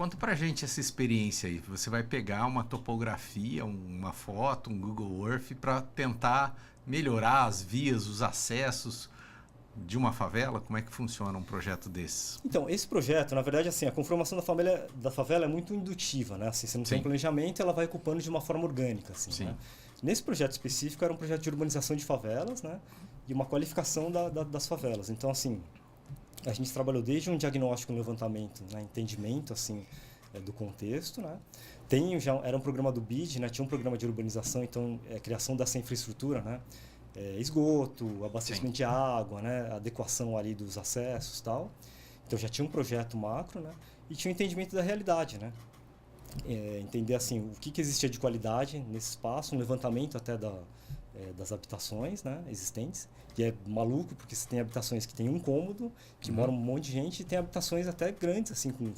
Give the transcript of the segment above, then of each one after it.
Conta pra gente essa experiência aí. Você vai pegar uma topografia, uma foto, um Google Earth para tentar melhorar as vias, os acessos de uma favela? Como é que funciona um projeto desse? Então, esse projeto, na verdade, assim, a conformação da favela é muito indutiva, né? Assim, você não tem um Sim, planejamento, ela vai ocupando de uma forma orgânica, assim, sim, né? Nesse projeto específico era um projeto de urbanização de favelas, né? E uma qualificação das favelas. Então, assim, a gente trabalhou desde um diagnóstico, um levantamento, né? Entendimento, assim, do contexto, né? Era um programa do BID, né? Tinha um programa de urbanização, então, criação dessa infraestrutura, né? Esgoto, sim. abastecimento de água, né? Adequação ali dos acessos e tal. Então já tinha um projeto macro, né? E tinha um entendimento da realidade, né? Entender assim o que existia de qualidade nesse espaço, um levantamento até das habitações, né, existentes. E é maluco porque você tem habitações que tem um cômodo, que mora um monte de gente, e tem habitações até grandes, assim, com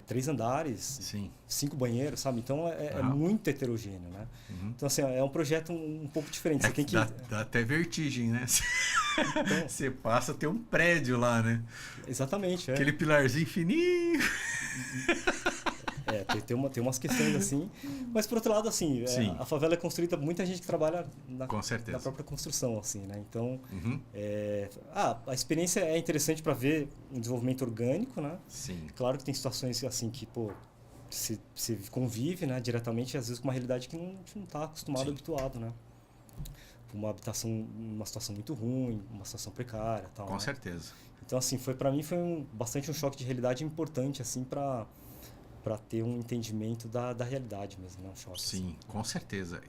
3 andares, Sim. 5 banheiros, sabe? Então é Aham. muito heterogêneo, né? Então assim, é um projeto um pouco diferente. Você tem que Dá até vertigem, né? então, Você passa, tem um prédio lá, né? exatamente, Aquele pilarzinho fininho. tem umas questões assim, mas por outro lado, assim, Sim, a favela é construída por muita gente que trabalha com na certeza. própria construção, assim, né? Então, Uhum. a experiência é interessante para ver um desenvolvimento orgânico, né? Sim, Claro que tem situações assim que, pô, se convive, né, diretamente, às vezes com uma realidade que a gente não está acostumado, sim, habituado, né? Uma habitação, uma situação muito ruim, uma situação precária, tal, com né? certeza. Então, assim, para mim foi bastante um choque de realidade importante, assim, para ter um entendimento da realidade mesmo, né? Um choque, assim. Sim, com certeza.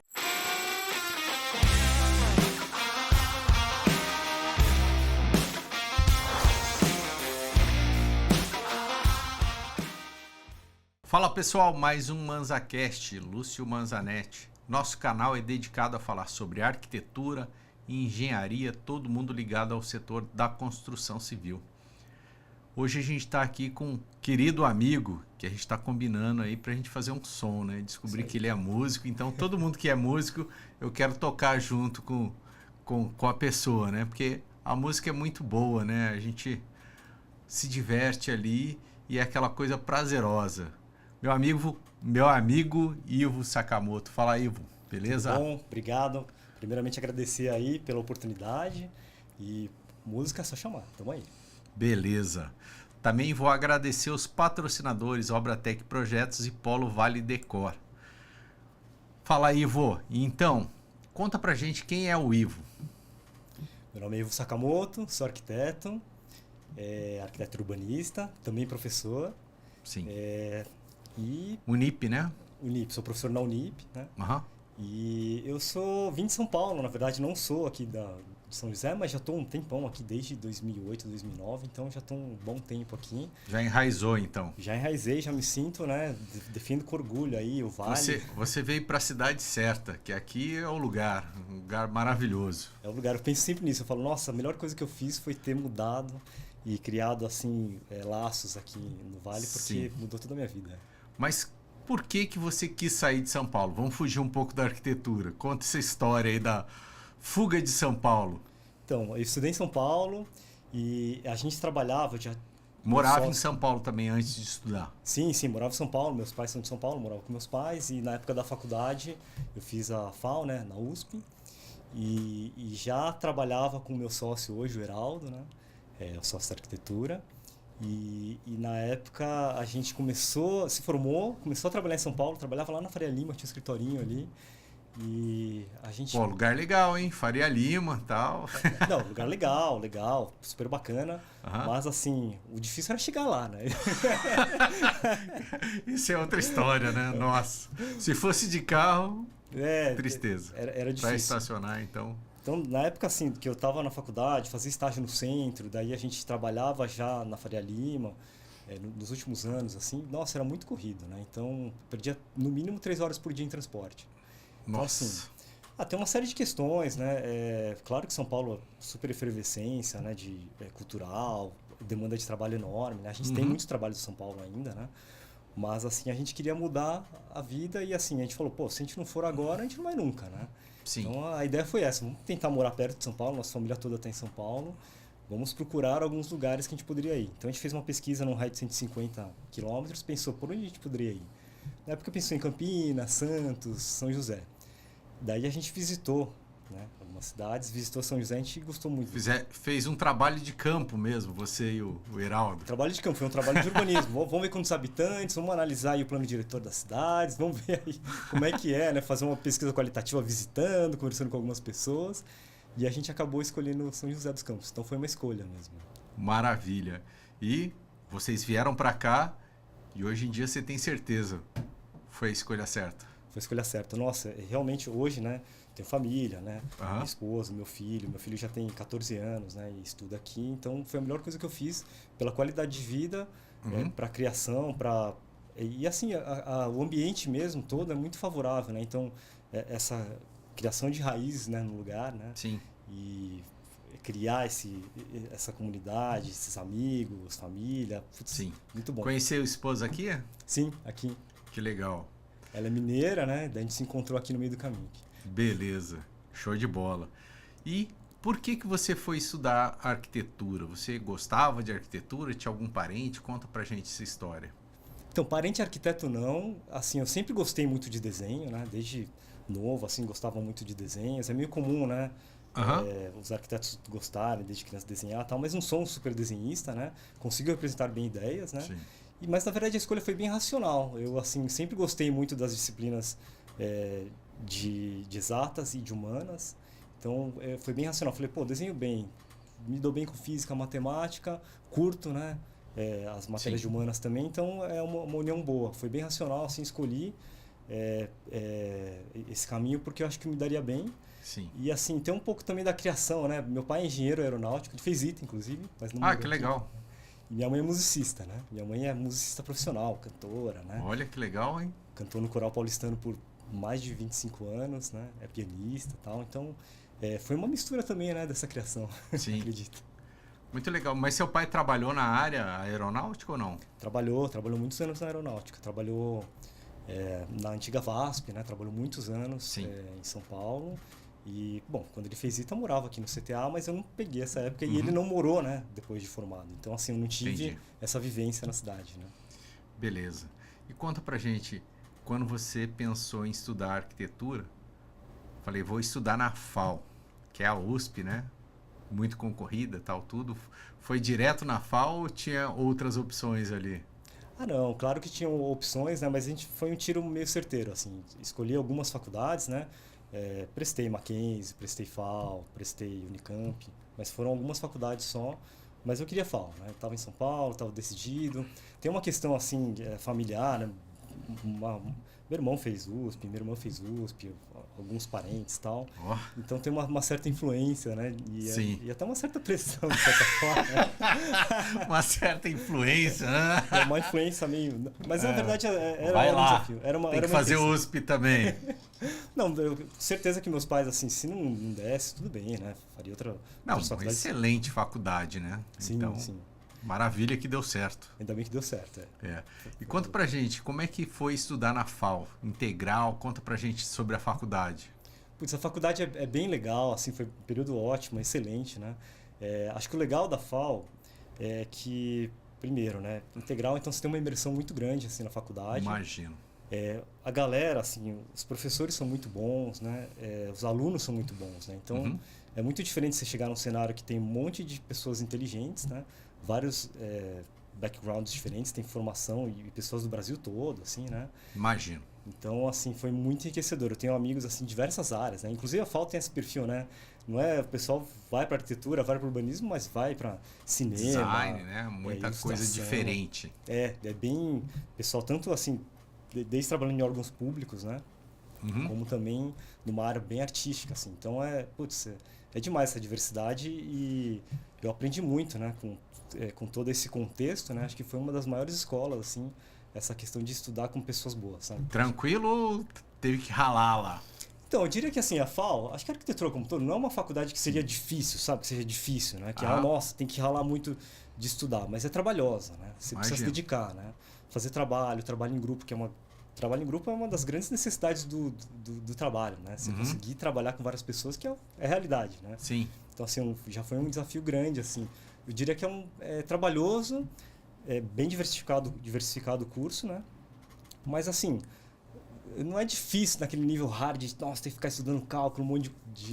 Fala pessoal, mais um ManzaCast, Lúcio Manzanetti. Nosso canal é dedicado a falar sobre arquitetura e engenharia, todo mundo ligado ao setor da construção civil. Hoje a gente está aqui com um querido amigo que a gente está combinando aí para a gente fazer um som, né? Isso Descobri aí. que ele é músico, então todo mundo que é músico eu quero tocar junto com a pessoa, né? Porque a música é muito boa, né? A gente se diverte ali e é aquela coisa prazerosa. Meu amigo Ivo Sakamoto. Fala, Ivo, Tudo beleza? bom? Obrigado. Primeiramente agradecer aí pela oportunidade e música é só chamar. Tamo aí. Beleza. Também vou agradecer os patrocinadores Obratec Projetos e Polo Vale Decor. Fala, Ivo. Então, conta pra gente quem é o Ivo. Meu nome é Ivo Sakamoto, sou arquiteto, arquiteto urbanista, também professor. Sim. E Unip, né? sou professor na Unip, né? Aham. E eu vim de São Paulo, na verdade não sou aqui de São José, mas já estou um tempão aqui desde 2008, 2009, então já estou um bom tempo aqui. Já enraizou, então. Já enraizei, já me sinto, né? Defendo com orgulho aí o Vale. Você veio para a cidade certa, que aqui é o lugar, um lugar maravilhoso. É o lugar, eu penso sempre nisso. Eu falo, nossa, a melhor coisa que eu fiz foi ter mudado e criado, assim, laços aqui no Vale, Sim. porque mudou toda a minha vida. Mas por que você quis sair de São Paulo? Vamos fugir um pouco da arquitetura. Conta essa história aí da fuga de São Paulo. Então, eu estudei em São Paulo e a gente trabalhava, já meu Morava em sócio. São Paulo também antes de estudar. Sim, morava em São Paulo, meus pais são de São Paulo, morava com meus pais e na época da faculdade eu fiz a FAU, né, na USP e já trabalhava com o meu sócio hoje, o Heraldo, né, o sócio da arquitetura e na época a gente se formou, começou a trabalhar em São Paulo, trabalhava lá na Faria Lima, tinha um escritorinho ali e a gente... Pô, lugar legal, hein? Faria Lima e tal. Não, lugar legal, super bacana, Aham. mas assim, o difícil era chegar lá, né? Isso é outra história, né? Nossa. Se fosse de carro, tristeza. Era Para difícil. estacionar, então. Então, na época assim, que eu estava na faculdade, fazia estágio no centro, daí a gente trabalhava já na Faria Lima, nos últimos anos, assim, nossa, era muito corrido, né? Então, perdia no mínimo 3 horas por dia em transporte. Então, assim, Nossa. tem uma série de questões, né? Claro que São Paulo é super efervescência, né? Cultural, demanda de trabalho enorme, né? A gente tem Uhum. muitos trabalhos em São Paulo ainda, né? Mas, assim, a gente queria mudar a vida e, assim, a gente falou, pô, se a gente não for agora, a gente não vai nunca, né? Sim. Então, a ideia foi essa, vamos tentar morar perto de São Paulo, nossa família toda está em São Paulo, vamos procurar alguns lugares que a gente poderia ir. Então a gente fez uma pesquisa num raio de 150 quilômetros, pensou por onde a gente poderia ir. Na época pensou em Campinas, Santos, São José. Daí a gente visitou, né, algumas cidades, visitou São José, a gente gostou muito. Fez um trabalho de campo mesmo, você e o Heraldo. Trabalho de campo, foi um trabalho de urbanismo. Vamos ver quantos habitantes, vamos analisar aí o plano diretor das cidades, vamos ver aí como é que é, né? Fazer uma pesquisa qualitativa visitando, conversando com algumas pessoas. E a gente acabou escolhendo São José dos Campos. Então foi uma escolha mesmo. Maravilha. E vocês vieram para cá e hoje em dia você tem certeza foi a escolha certa. Foi a escolha certa. Nossa, realmente hoje, né? Tenho família, né? Uhum. Minha esposa, meu filho. Meu filho já tem 14 anos, né? E estuda aqui. Então foi a melhor coisa que eu fiz pela qualidade de vida, para criação, para... E assim, o ambiente mesmo todo é muito favorável, né? Então, essa criação de raízes, né, no lugar, né? Sim. E criar essa comunidade, esses amigos, família. Putz, sim. Muito bom. Conheceu a esposa aqui? Sim, aqui. Que legal. Ela é mineira, né? Daí a gente se encontrou aqui no meio do caminho. Beleza. Show de bola. E por que você foi estudar arquitetura? Você gostava de arquitetura? Tinha algum parente? Conta pra gente essa história. Então, parente arquiteto não. Assim, eu sempre gostei muito de desenho, né? Desde novo, assim, gostava muito de desenhos. É meio comum, né? Os arquitetos gostarem desde criança desenhar e tal, mas não sou um super desenhista, né? Consigo representar bem ideias, né? Sim. Mas na verdade a escolha foi bem racional. Eu assim sempre gostei muito das disciplinas de exatas e de humanas. Então foi bem racional. Falei, pô, desenho bem, me dou bem com física, matemática, curto, né? As matérias Sim. de humanas também. Então é uma união boa. Foi bem racional, assim, escolhi esse caminho porque eu acho que me daria bem. Sim. E assim, tem um pouco também da criação, né? Meu pai é engenheiro aeronáutico, ele fez ITA, inclusive, mas não morou Que aqui. legal. E minha mãe é musicista, né? Minha mãe é musicista profissional, cantora, né? Olha que legal, hein? Cantou no Coral Paulistano por mais de 25 anos, né? É pianista e tal. Então, foi uma mistura também, né? Dessa criação, acredito. Muito legal. Mas seu pai trabalhou na área aeronáutica ou não? Trabalhou muitos anos na aeronáutica. Trabalhou na antiga VASP, né? Trabalhou muitos anos em São Paulo. E, bom, quando ele fez ITA, eu morava aqui no CTA, mas eu não peguei essa época. E ele não morou, né, depois de formado. Então, assim, eu não tive essa vivência na cidade, né? Beleza. E conta pra gente, quando você pensou em estudar arquitetura, falei, vou estudar na FAU, que é a USP, né? Muito concorrida, tal, tudo. Foi direto na FAU ou tinha outras opções ali? Não, claro que tinham opções, né? Mas foi um tiro meio certeiro, assim. Escolhi algumas faculdades, né? Prestei Mackenzie, prestei FAU, prestei Unicamp, mas foram algumas faculdades só. Mas eu queria FAU, né? Estava em São Paulo, estava decidido. Tem uma questão assim familiar, né? Meu irmão fez USP, minha irmã fez USP, alguns parentes e tal. Então tem uma certa influência, né? E até uma certa pressão, de certa forma. Uma certa influência, né? Uma influência meio... Mas na verdade era um desafio. Tem que fazer USP também. Não, certeza que meus pais, assim, se não desse, tudo bem, né? Faria outra faculdade. Excelente faculdade, né? Sim, então, sim. Maravilha que deu certo. Ainda bem que deu certo, E conta pra gente, como é que foi estudar na FAU? Integral, conta pra gente sobre a faculdade. Putz, a faculdade é bem legal, assim, foi um período ótimo, excelente, né? Acho que o legal da FAU é que, primeiro, né? Integral, então você tem uma imersão muito grande, assim, na faculdade. Imagino. A galera, assim, os professores são muito bons, né? Os alunos são muito bons, né? Então, é muito diferente você chegar num cenário que tem um monte de pessoas inteligentes, né? Vários backgrounds diferentes, tem formação e pessoas do Brasil todo, assim, né? Imagino. Então, assim, foi muito enriquecedor. Eu tenho amigos, assim, de diversas áreas, né? Inclusive a FAU tem esse perfil, né? Não é, o pessoal vai para arquitetura, vai para urbanismo, mas vai para cinema. Design, né? Muita coisa diferente. É bem... Pessoal, tanto assim, desde trabalhando em órgãos públicos, né? Como também numa área bem artística, assim. Então, é demais essa diversidade e eu aprendi muito, né? Com todo esse contexto, né? Acho que foi uma das maiores escolas, assim, essa questão de estudar com pessoas boas, sabe? Tranquilo ou teve que ralar lá? Então, eu diria que assim, a FAU, acho que a arquitetura como todo, não é uma faculdade que seria difícil, sabe? Que seja difícil, né? Que, nossa, tem que ralar muito de estudar, mas é trabalhosa, né? Você precisa se dedicar, né? Fazer trabalho em grupo, trabalho em grupo é uma das grandes necessidades do trabalho, né? Você conseguir trabalhar com várias pessoas, que é a realidade, né? Sim. Então, assim, já foi um desafio grande, assim. Eu diria que é trabalhoso, bem diversificado o curso, né? Mas, assim, não é difícil naquele nível hard de, nossa, tem que ficar estudando cálculo, um monte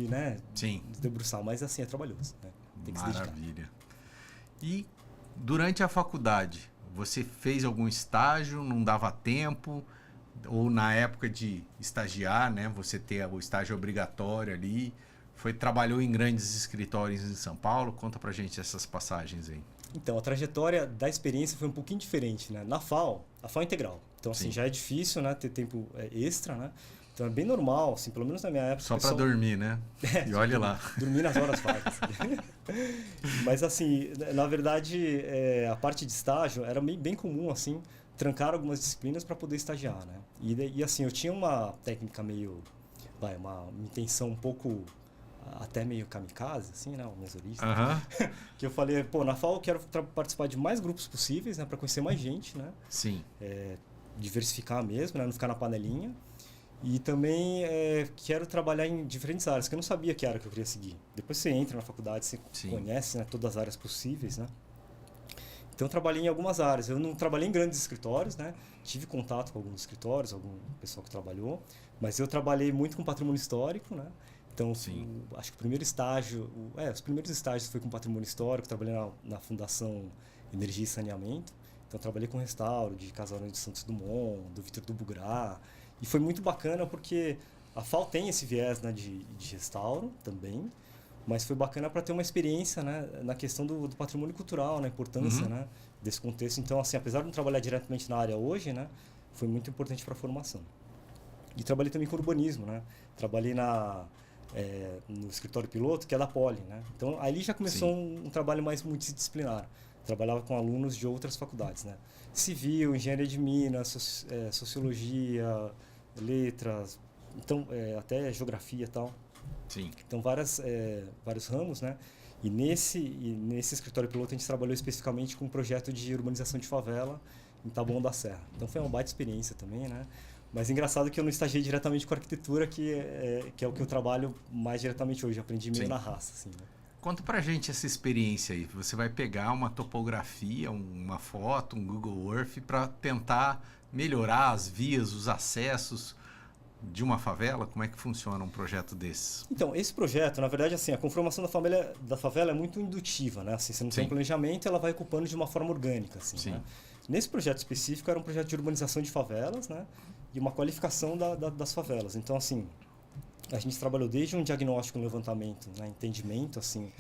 né? Sim. De debruçar. Mas, assim, é trabalhoso, né? Tem que se dedicar. Maravilha. E durante a faculdade, você fez algum estágio, não dava tempo? Ou na época de estagiar, né? Você ter o estágio obrigatório ali, trabalhou em grandes escritórios em São Paulo? Conta pra gente essas passagens aí. Então, a trajetória da experiência foi um pouquinho diferente, né? Na FAO, a FAO é integral. Então, assim, já é difícil, né? Ter tempo extra, né? Então, é bem normal, assim, pelo menos na minha época... Só para dormir, né? E olha lá. Dormir nas horas vagas. Mas, assim, na verdade, a parte de estágio era bem comum, assim, trancar algumas disciplinas para poder estagiar, né? E, assim, eu tinha uma técnica meio... uma intenção um pouco... até meio kamikaze, assim, né? O mesorista. Que eu falei, pô, na FAO eu quero participar de mais grupos possíveis, né? Para conhecer mais gente, né? Sim. Diversificar mesmo, né? Não ficar na panelinha. E também quero trabalhar em diferentes áreas, que eu não sabia que área que eu queria seguir. Depois você entra na faculdade, você conhece, né, todas as áreas possíveis, né? Então eu trabalhei em algumas áreas. Eu não trabalhei em grandes escritórios, né? Tive contato com alguns escritórios, algum pessoal que trabalhou, mas eu trabalhei muito com patrimônio histórico, né? Então, acho que o primeiro estágio, os primeiros estágios foi com patrimônio histórico, trabalhei na Fundação Energia e Saneamento. Então, trabalhei com restauro de casarões de Santos Dumont, do Victor do Bugrá. E foi muito bacana porque a FAO tem esse viés, né, de restauro também, mas foi bacana para ter uma experiência, né, na questão do patrimônio cultural, na importância, né, desse contexto. Então, assim, apesar de não trabalhar diretamente na área hoje, né, foi muito importante para a formação. E trabalhei também com urbanismo, né? Trabalhei no escritório piloto, que é da Poli, né? Então, ali já começou um trabalho mais multidisciplinar. Trabalhava com alunos de outras faculdades, né? Civil, engenharia de minas, sociologia, letras, então, até geografia e tal. Sim. Então, vários ramos, né? E nesse escritório piloto a gente trabalhou especificamente com um projeto de urbanização de favela em Taboão da Serra. Então, foi uma baita experiência também, né? Mas engraçado que eu não estagiei diretamente com arquitetura, que é o que eu trabalho mais diretamente hoje. Eu aprendi meio na raça, assim, né? Conta pra gente essa experiência aí. Você vai pegar uma topografia, uma foto, um Google Earth para tentar melhorar as vias, os acessos de uma favela? Como é que funciona um projeto desse? Então, esse projeto, na verdade, assim, a conformação da favela é muito indutiva, né? Assim, você não tem um planejamento, ela vai ocupando de uma forma orgânica, assim, né? Nesse projeto específico, era um projeto de urbanização de favelas, né? E uma qualificação das favelas. Então, assim, a gente trabalhou desde um diagnóstico, um levantamento, né? Entendimento, assim,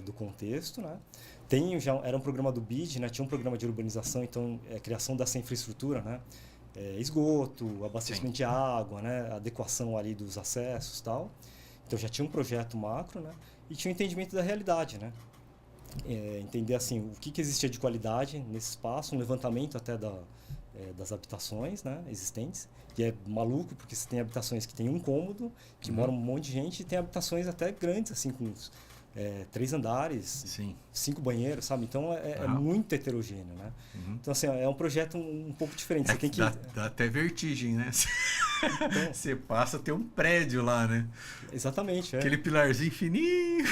do contexto, né? Era um programa do BID, né? Tinha um programa de urbanização, então, criação dessa infraestrutura, né? Esgoto, abastecimento de água, né? Adequação ali dos acessos e tal. Então, já tinha um projeto macro, né? E tinha um entendimento da realidade, né? Entender, assim, o que existia de qualidade nesse espaço, um levantamento até das habitações, né, existentes. E é maluco, porque você tem habitações que tem um cômodo, que mora um monte de gente, e tem habitações até grandes, assim, com 3 andares, 5 banheiros, sabe? Então, é muito heterogêneo, né? Então, assim, é um projeto um pouco diferente. Você tem que... dá até vertigem, né? Então, você passa a ter um prédio lá, né? Exatamente, Aquele pilarzinho fininho.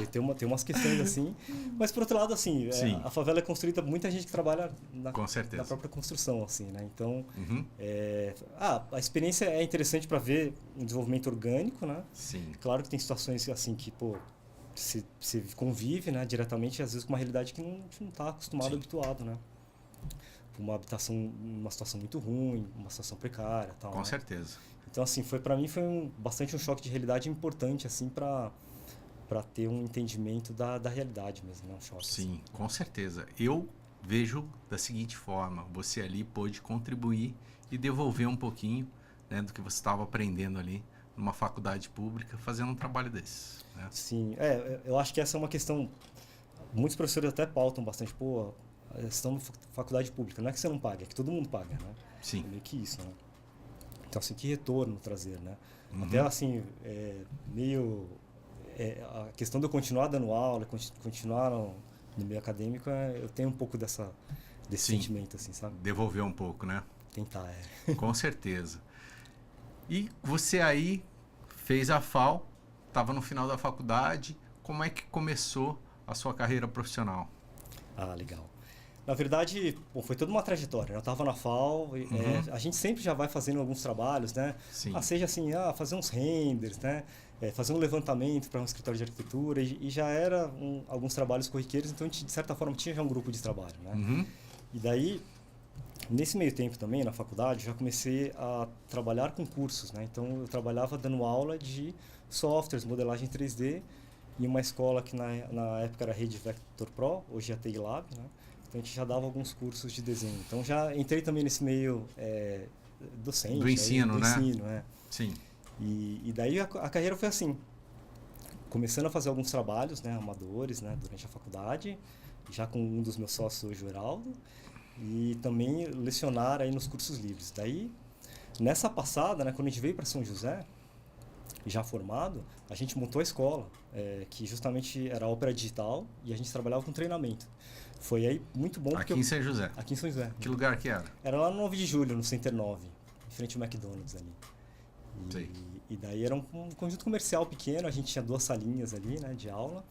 Tem umas questões assim, mas por outro lado, assim, a favela é construída por muita gente que trabalha na própria construção, assim, né? Então, a experiência é interessante para ver um desenvolvimento orgânico, né? Sim. Claro que tem situações assim que, pô, você convive, né, diretamente, às vezes com uma realidade que não está acostumado, habituado, né? Uma situação muito ruim, uma situação precária, tal. Com né? certeza. Então, assim, para mim foi bastante um choque de realidade importante, assim, para ter um entendimento da realidade mesmo, né? Um choque. Sim, assim. com certeza. Eu vejo da seguinte forma, você ali pôde contribuir e devolver um pouquinho, né, do que você estava aprendendo ali numa faculdade pública, fazendo um trabalho desse. Né? Sim, eu acho que essa é uma questão, muitos professores até pautam bastante, pô, a questão da faculdade pública, não é que você não paga, é que todo mundo paga, né? Sim. É meio que isso, né? Então, assim, que retorno trazer, né? Até, assim, a questão de eu continuar dando aula, continuar no meio acadêmico, eu tenho um pouco desse sentimento, assim, sabe? Devolver um pouco, né? Tentar, Com certeza. E você aí fez a FAO, estava no final da faculdade. Como é que começou a sua carreira profissional? Ah, legal. Na verdade, bom, foi toda uma trajetória, né? Eu estava na FAO, a gente sempre já vai fazendo alguns trabalhos, né? Sim. Seja assim, fazer uns renders, né? Fazer um levantamento para um escritório de arquitetura, e já era alguns trabalhos corriqueiros, então a gente, de certa forma, tinha já um grupo de trabalho, né? E daí, nesse meio tempo também, na faculdade, já comecei a trabalhar com cursos, né? Então, eu trabalhava dando aula de softwares, modelagem 3D, em uma escola que na época era a Rede Vector Pro, hoje é a TI Lab, né? Então, a gente já dava alguns cursos de desenho. Então, já entrei também nesse meio docente. Do ensino, do né? Ensino, né? Sim. E daí a carreira foi assim, começando a fazer alguns trabalhos, né, amadores, né, durante a faculdade, já com um dos meus sócios hoje, o Heraldo, e também lecionar aí nos cursos livres. Daí, nessa passada, né, quando a gente veio para São José, já formado, a gente montou a escola, que justamente era a Ópera Digital, e a gente trabalhava com treinamento. Foi aí muito bom. Aqui em São José? Aqui em São José. Que lugar que era? Era lá no 9 de julho, no Center 9, em frente ao McDonald's ali. E daí era um conjunto comercial pequeno, a gente tinha 2 salinhas ali, né, de aula,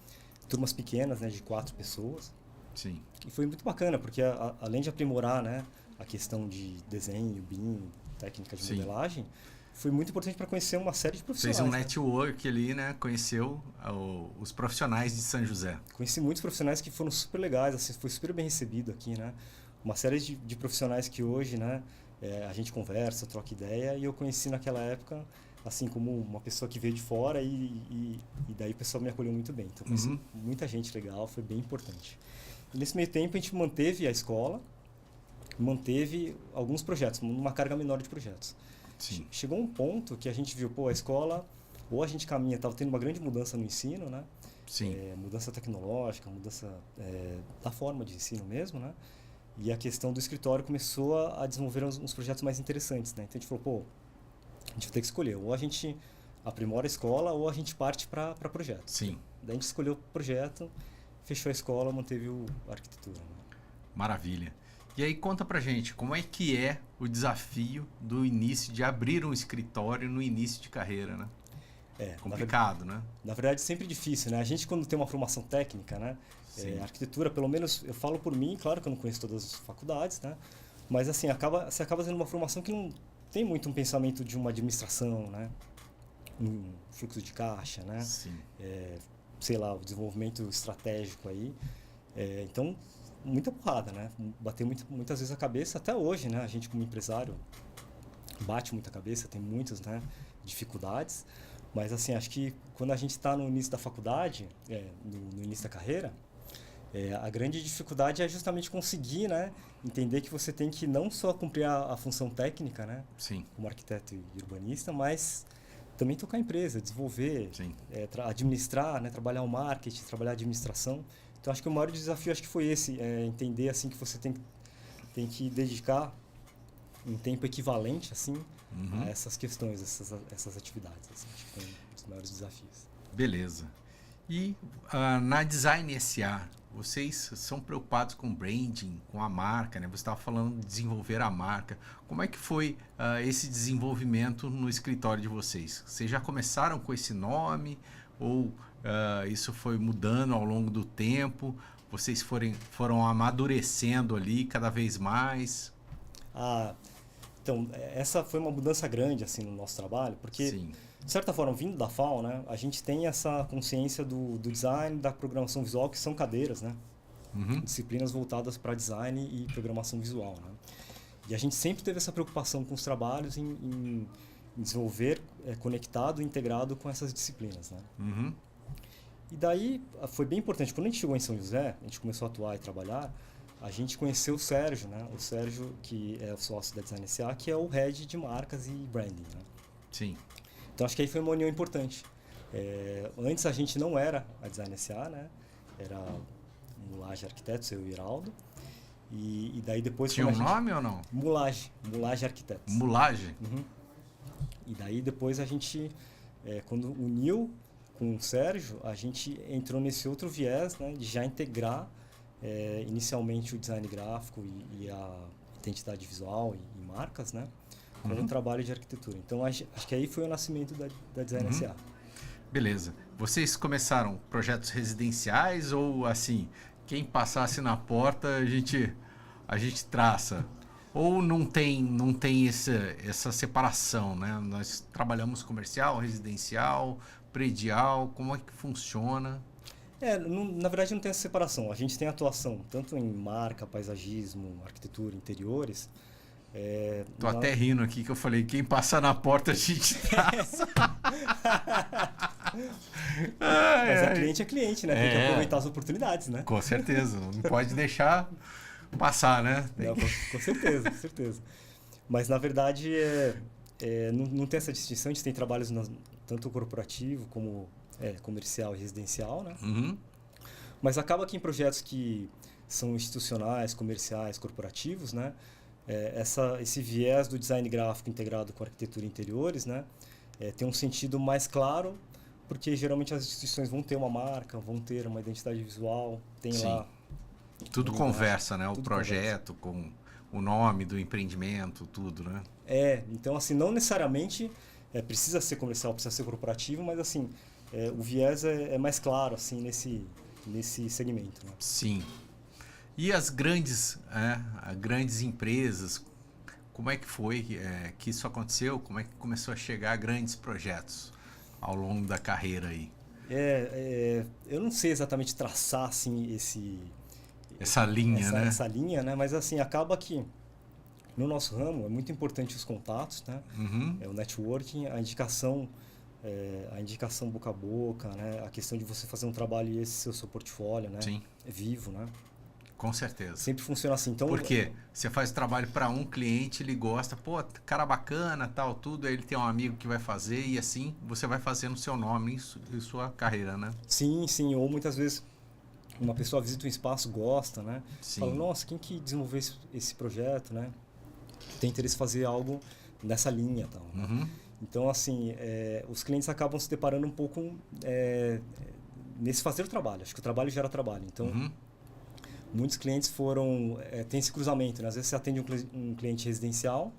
turmas pequenas, né, de 4 pessoas. Sim. E foi muito bacana, porque além de aprimorar, né, a questão de desenho, BIM, técnica de modelagem, foi muito importante para conhecer uma série de profissionais. Fez um network ali, né? Conheceu os profissionais de São José. Conheci muitos profissionais que foram super legais, assim, foi super bem recebido aqui, né? Uma série de profissionais que hoje, né, a gente conversa, troca ideia, e eu conheci naquela época, assim, como uma pessoa que veio de fora, e daí o pessoal me acolheu muito bem. Então, conheci muita gente legal, foi bem importante. E nesse meio tempo, a gente manteve a escola, manteve alguns projetos, uma carga menor de projetos. Sim. Chegou um ponto que a gente viu, a escola, ou a gente caminha, estava tendo uma grande mudança no ensino, né? Sim. Mudança tecnológica, mudança da forma de ensino mesmo, né? E a questão do escritório começou a desenvolver uns projetos mais interessantes, né? Então a gente falou, a gente vai ter que escolher, ou a gente aprimora a escola, ou a gente parte para projetos. Sim. Daí a gente escolheu o projeto, fechou a escola, manteve a arquitetura. Né? Maravilha. E aí conta pra gente, como é que é o desafio do início de abrir um escritório no início de carreira, né? Complicado, né? Na verdade, sempre difícil, né? A gente, quando tem uma formação técnica, né? A arquitetura, pelo menos, eu falo por mim, claro que eu não conheço todas as faculdades, né? Mas, assim, você acaba tendo uma formação que não tem muito um pensamento de uma administração, né? Um fluxo de caixa, né? Sim. Sei lá, o desenvolvimento estratégico aí. Então, muita porrada, né? Bater muitas vezes a cabeça, até hoje, né? A gente, como empresário, bate muita cabeça, tem muitas, né, dificuldades. Mas, assim, acho que quando a gente está no início da faculdade, no início da carreira, a grande dificuldade é justamente conseguir, né, entender que você tem que não só cumprir a função técnica, né, Sim. como arquiteto e urbanista, mas também tocar a empresa, desenvolver, administrar, né, trabalhar o marketing, trabalhar a administração. Então, acho que o maior desafio acho que foi esse, entender assim que você tem que dedicar um tempo equivalente assim a essas questões, essas atividades. Assim, acho que foi um dos maiores desafios. Beleza. E na Design SA, vocês são preocupados com branding, com a marca, né? Você estava falando de desenvolver a marca. Como é que foi esse desenvolvimento no escritório de vocês? Vocês já começaram com esse nome ou isso foi mudando ao longo do tempo? Vocês foram amadurecendo ali cada vez mais? Então, essa foi uma mudança grande assim no nosso trabalho, porque, de certa forma, vindo da FAO, né, a gente tem essa consciência do design, da programação visual, que são cadeiras, né? Disciplinas voltadas para design e programação visual. Né? E a gente sempre teve essa preocupação com os trabalhos em desenvolver conectado e integrado com essas disciplinas. Né? E daí foi bem importante. Quando a gente chegou em São José, a gente começou a atuar e trabalhar, a gente conheceu o Sérgio, né? O Sérgio, que é o sócio da Design SA, que é o head de marcas e branding. Né? Sim. Então, acho que aí foi uma união importante. Antes a gente não era a Design SA, né? Era Mulage Arquitetos, eu e o Heraldo. E daí depois... Tinha um nome ou não? Mulage Arquitetos. Mulage? E daí depois a gente, quando uniu com o Sérgio, a gente entrou nesse outro viés, né? De já integrar inicialmente o design gráfico e a identidade visual e marcas, né? Com um trabalho de arquitetura. Então, acho que aí foi o nascimento da Design SA. Beleza. Vocês começaram projetos residenciais ou assim, quem passasse na porta a gente traça? Ou não tem essa separação, né? Nós trabalhamos comercial, residencial, predial, como é que funciona? Na verdade não tem essa separação. A gente tem atuação tanto em marca, paisagismo, arquitetura, interiores. Tô até rindo aqui que eu falei, quem passar na porta a gente traça. Mas é cliente, né? Tem que aproveitar as oportunidades, né? Com certeza, não pode deixar passar, né? Não, com certeza, com certeza. Mas na verdade não tem essa distinção. A gente tem trabalhos tanto corporativo como comercial e residencial, né? Uhum. Mas acaba que em projetos que são institucionais, comerciais, corporativos, né? Esse viés do design gráfico integrado com arquitetura e interiores, né? Tem um sentido mais claro, porque geralmente as instituições vão ter uma marca, vão ter uma identidade visual, tem Sim. lá... Tudo conversa, né? O Tudo projeto com o nome do empreendimento, tudo, né? Então assim, não necessariamente precisa ser comercial, precisa ser corporativo, mas assim, o viés é mais claro assim nesse segmento, né? Sim. E as grandes empresas, como é que foi que isso aconteceu? Como é que começou a chegar grandes projetos ao longo da carreira aí? Eu não sei exatamente traçar assim Essa linha, né? Essa linha, né? Mas assim, acaba que no nosso ramo é muito importante os contatos, né? Uhum. O networking, a indicação boca a boca, né? A questão de você fazer um trabalho e esse ser o seu portfólio, né? Sim. Vivo, né? Com certeza. Sempre funciona assim. Então, porque você faz trabalho para um cliente, ele gosta, pô, cara bacana, tal, tudo, aí ele tem um amigo que vai fazer e assim você vai fazendo seu nome e sua carreira, né? Sim, sim. Ou muitas vezes uma pessoa visita um espaço, gosta, né? Sim. Fala, nossa, quem que desenvolveu esse projeto, né? Tem interesse em fazer algo nessa linha, tal. Né? Uhum. Então, assim, os clientes acabam se deparando um pouco nesse fazer o trabalho. Acho que o trabalho gera trabalho. Então, muitos clientes tem esse cruzamento, né? Às vezes você atende um cliente residencial,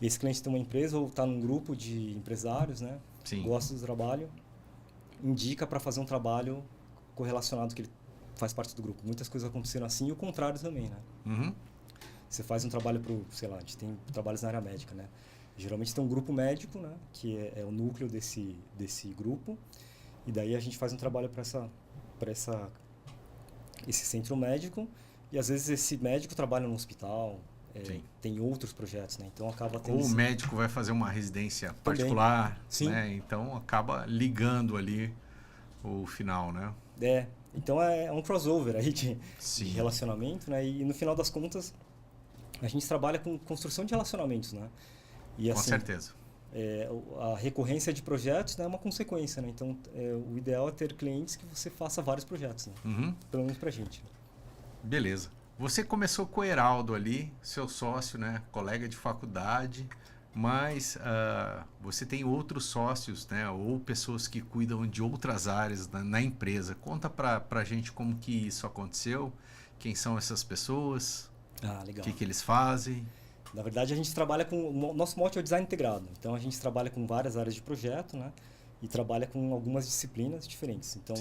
e esse cliente tem uma empresa ou está num grupo de empresários, né? Sim. Gosta do trabalho, indica para fazer um trabalho correlacionado que ele faz parte do grupo. Muitas coisas aconteceram assim e o contrário também, né? Uhum. Você faz um trabalho sei lá, a gente tem trabalhos na área médica, né? Geralmente tem um grupo médico, né? Que é o núcleo desse grupo, e daí a gente faz um trabalho para esse centro médico, e às vezes esse médico trabalha no hospital, tem outros projetos, né? Então acaba tendo... Ou o médico vai fazer uma residência particular, sim. Né? Então acaba ligando ali o final, né? Então é um crossover aí de relacionamento, né? E no final das contas, a gente trabalha com construção de relacionamentos, né? E, com assim, certeza. A recorrência de projetos, né, é uma consequência, né? Então, o ideal é ter clientes que você faça vários projetos, né? Uhum. Pelo menos pra gente. Beleza. Você começou com o Heraldo ali, seu sócio, né? Colega de faculdade, mas você tem outros sócios, né? Ou pessoas que cuidam de outras áreas na empresa. Conta pra gente como que isso aconteceu, quem são essas pessoas, Legal. o que eles fazem. Na verdade, a gente trabalha com... O nosso mote é o design integrado. Então, a gente trabalha com várias áreas de projeto, né? E trabalha com algumas disciplinas diferentes. Então,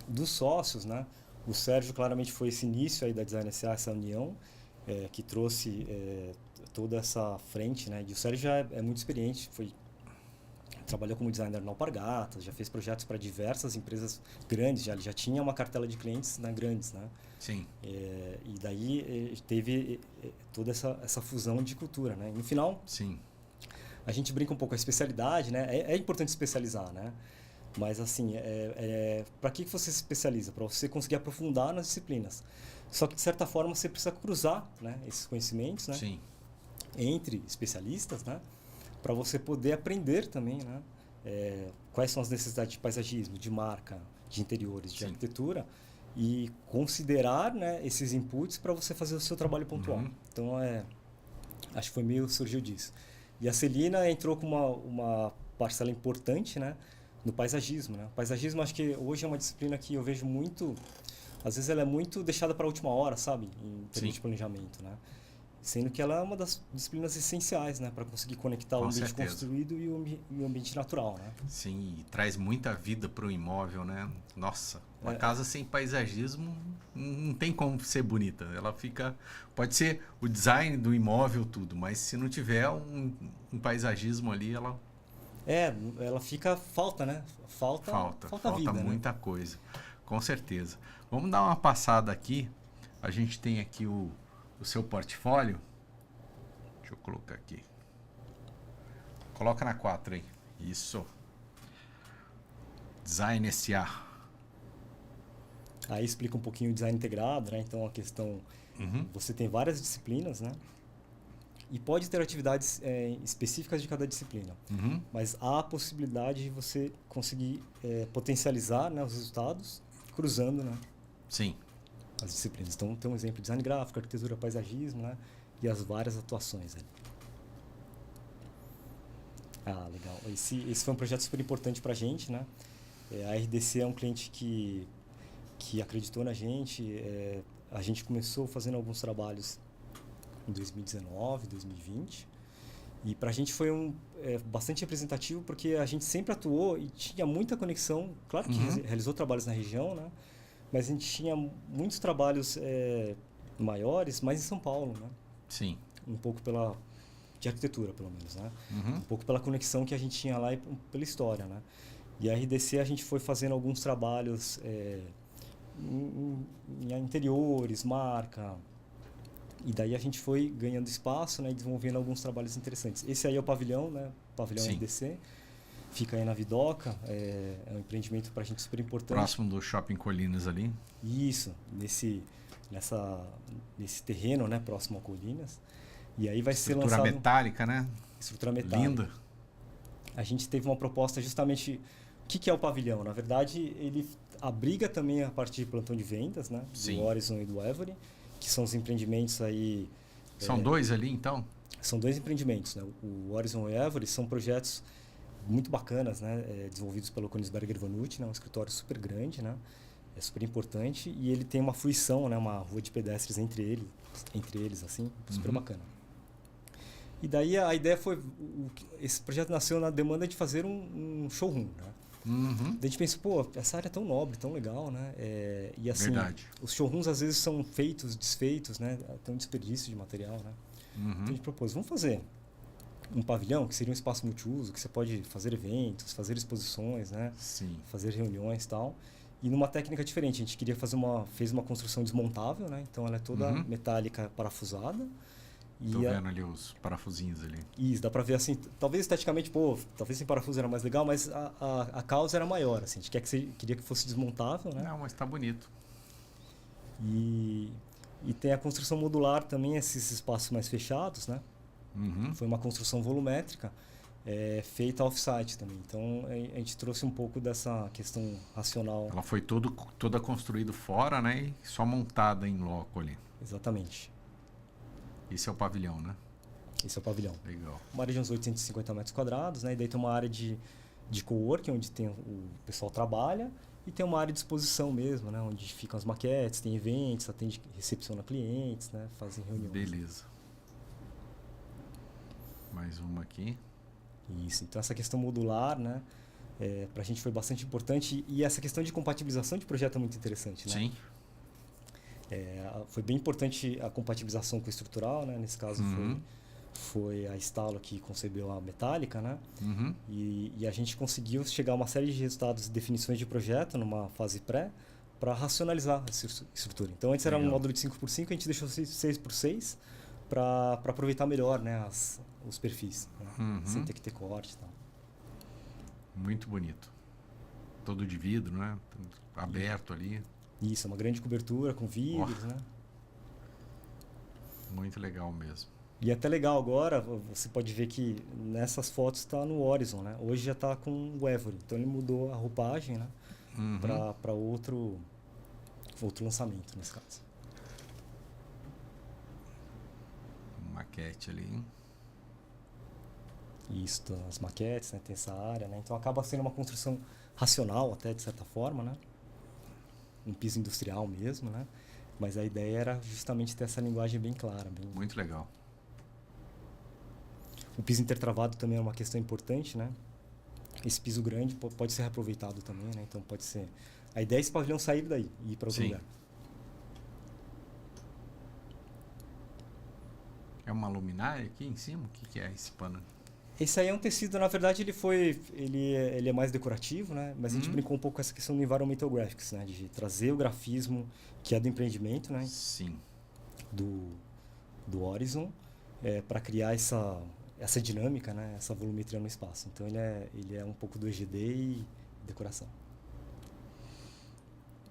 dos sócios, né? O Sérgio claramente foi esse início aí da Design SA, essa união, que trouxe toda essa frente, né? E o Sérgio já é muito experiente, trabalhou como designer na Alpargatas, já fez projetos para diversas empresas grandes, já tinha uma cartela de clientes, né, grandes, né? Sim. E daí teve toda essa fusão de cultura, né? E no final, a gente brinca um pouco com a especialidade, né? É importante especializar, né? Mas assim, para que você se especializa? Para você conseguir aprofundar nas disciplinas. Só que de certa forma você precisa cruzar, né, esses conhecimentos, né? Sim. Entre especialistas, né? Para você poder aprender também, né? Quais são as necessidades de paisagismo, de marca, de interiores, de arquitetura, e considerar, né, esses inputs para você fazer o seu trabalho pontual. Então, acho que surgiu disso. E a Celina entrou com uma parcela importante, né, no paisagismo, né? O paisagismo, acho que hoje é uma disciplina que eu vejo muito... Às vezes ela é muito deixada para a última hora, sabe? Em termos de planejamento, né? Sendo que ela é uma das disciplinas essenciais, né, para conseguir conectar o Com ambiente certeza. construído e o ambiente natural, né? Sim, e traz muita vida para o imóvel, né? Nossa, uma É. casa sem paisagismo não tem como ser bonita. Ela fica. Pode ser o design do imóvel, tudo, mas se não tiver um paisagismo ali, ela Ela fica falta, né? Falta vida, né? muita coisa. Com certeza. Vamos dar uma passada aqui. A gente tem aqui o seu portfólio. Deixa eu colocar aqui. Coloca na 4 aí. Isso. Design SA. Aí explica um pouquinho o design integrado, né? Então a questão, você tem várias disciplinas, né? E pode ter atividades específicas de cada disciplina, mas há a possibilidade de você conseguir potencializar, né, os resultados cruzando, né, Sim. as disciplinas. Então tem um exemplo de design gráfico, arquitetura, paisagismo, né, e as várias atuações ali. Ah, legal. Esse foi um projeto super importante para a gente, né? A RDC é um cliente que acreditou na gente. A gente começou fazendo alguns trabalhos em 2019, 2020. E para a gente foi bastante representativo porque a gente sempre atuou e tinha muita conexão. Claro que realizou trabalhos na região, né? Mas a gente tinha muitos trabalhos maiores, mas em São Paulo, né? Sim. Um pouco de arquitetura, pelo menos, né? Um pouco pela conexão que a gente tinha lá e pela história, né? E a RDC a gente foi fazendo alguns trabalhos em interiores, marca. E daí a gente foi ganhando espaço, né, e desenvolvendo alguns trabalhos interessantes. Esse aí é o pavilhão, né? Pavilhão Sim. RDC. Fica aí na Vidoca. É um empreendimento para a gente super importante. Próximo do Shopping Colinas ali. Isso, nesse terreno, né, próximo a Colinas. E aí vai ser lançado... Estrutura metálica, né? Estrutura metálica. Linda. A gente teve uma proposta justamente... O que é o pavilhão? Na verdade, ele abriga também a parte de plantão de vendas, né? Sim. Do Horizon e do Every, que são os empreendimentos aí... São dois ali, então? São dois empreendimentos, né? O Horizon e o Every são projetos muito bacanas, né? Desenvolvidos pelo Koenigsberger Vanucci, né? Um escritório super grande, né? É super importante e ele tem uma fruição, né? Uma rua de pedestres entre eles, assim, super bacana. E daí a ideia foi... Esse projeto nasceu na demanda de fazer um showroom, né? Daí a gente pensou, pô, essa área é tão nobre, tão legal, né? E assim, Verdade. os showrooms às vezes são feitos, desfeitos, né? Tem um desperdício de material, né? Então a gente propôs, vamos fazer um pavilhão, que seria um espaço multiuso, que você pode fazer eventos, fazer exposições, né? Sim. Fazer reuniões e tal. E numa técnica diferente, a gente queria fez uma construção desmontável, né? Então ela é toda metálica parafusada. Tô vendo ali os parafusinhos ali. Isso, dá pra ver assim, talvez esteticamente, pô, talvez sem parafuso era mais legal, mas a causa era maior, assim, a gente queria que fosse desmontável, né? Não, mas tá bonito. E tem a construção modular também, esses espaços mais fechados, né? Foi uma construção volumétrica, feita off-site também. Então a gente trouxe um pouco dessa questão racional. Ela foi toda construída fora, né? E só montada em loco ali. Exatamente. Esse é o pavilhão, né? Esse é o pavilhão. Legal. Uma área de uns 850 metros quadrados, né? E daí tem uma área de coworking, onde o pessoal trabalha, e tem uma área de exposição mesmo, né? Onde ficam as maquetes, tem eventos, recepciona clientes, né? Fazem reuniões. Beleza. Mais uma aqui. Isso. Então essa questão modular, né? Para a gente foi bastante importante. E essa questão de compatibilização de projeto é muito interessante, né? Sim. Foi bem importante a compatibilização com o estrutural, né? Nesse caso foi a Stalo que concebeu a metálica, né? E a gente conseguiu chegar a uma série de resultados e definições de projeto numa fase pré para racionalizar essa estrutura. Então antes era um módulo de 5x5, a gente deixou 6x6 para aproveitar melhor, né, os perfis, né? Sem ter que ter corte e tal. Muito bonito. Todo de vidro, né? Aberto ali. Isso, uma grande cobertura com vidros, né? Muito legal mesmo. E é até legal agora, você pode ver que nessas fotos está no Horizon, né? Hoje já está com o Every, então ele mudou a roupagem, né? Para outro lançamento, nesse caso. Maquete ali. Isso, as maquetes, né? Tem essa área, né? Então acaba sendo uma construção racional até, de certa forma, né? Um piso industrial mesmo, né? Mas a ideia era justamente ter essa linguagem bem clara. Muito legal. O piso intertravado também é uma questão importante, né? Esse piso grande pode ser reaproveitado também, né? Então pode ser... A ideia é esse pavilhão sair daí e ir para outro lugar. É uma luminária aqui em cima? O que é esse pano? Esse aí é um tecido, na verdade ele é mais decorativo, né? Mas a gente brincou um pouco com essa questão do environmental graphics, né? De trazer o grafismo que é do empreendimento, né? Sim. Do Horizon, para criar essa dinâmica, né? Essa volumetria no espaço. Então ele é um pouco do EGD e decoração.